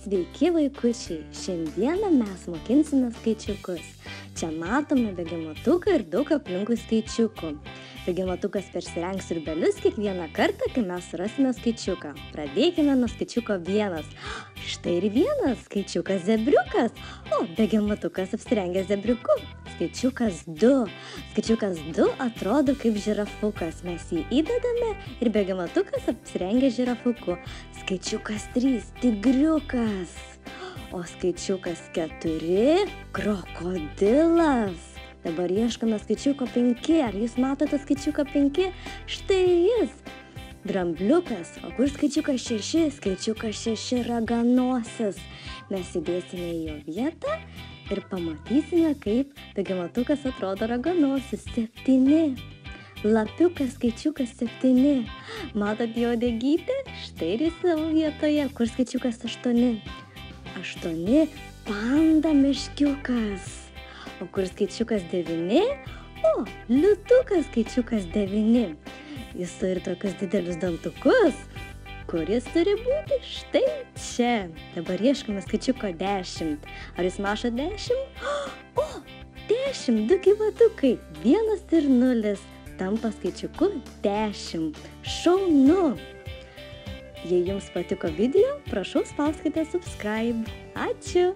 Sveiki vaikučiai, šiandieną mes mokinsime skaičiukus. Čia matome bėgimatuką ir daug aplinkui skaičiukų. Bėgimatukas persirengs siurbelius kiekvieną kartą, kai mes surasime skaičiuką. Pradėkime nuo skaičiuko 1. Štai ir 1 skaičiukas zebriukas. O, bėgimatukas apsirengė zebriuku. Skaičiukas 2. Skaičiukas 2 atrodo kaip žirafukas. Mes jį įdedame ir bėgimatukas apsirengė žirafuku. Skaičiukas 3. Tigriukas. O skaičiukas 4. Krokodilas. Dabar ieškome skaičiuko 5. Ar jūs matote skaičiuką 5? Štai jis. Drambliukas. O kur skaičiukas 6? Skaičiukas 6 raganosis. Mes įdėsime į jo vietą ir pamatysime, kaip bėgimatukas atrodo raganosis. 7. Lapiukas skaičiukas 7. Matot jo uodegytę? Štai ir jis savo vietoje. Kur skaičiukas 8? 8. Panda meškiukas. O kur skaičiukas 9? O, liūtukas skaičiukas 9. Jis turi tokius didelius dantukus. Kur jis turi būti? Štai čia. Dabar ieškome skaičiuko 10. Ar jūs mašot 10? O, 10, 2 gyvatukai. 1 ir 0 tampa skaičiuku 10. Šaunu. Jei jums patiko video, prašau spauskite subscribe. Ačiū.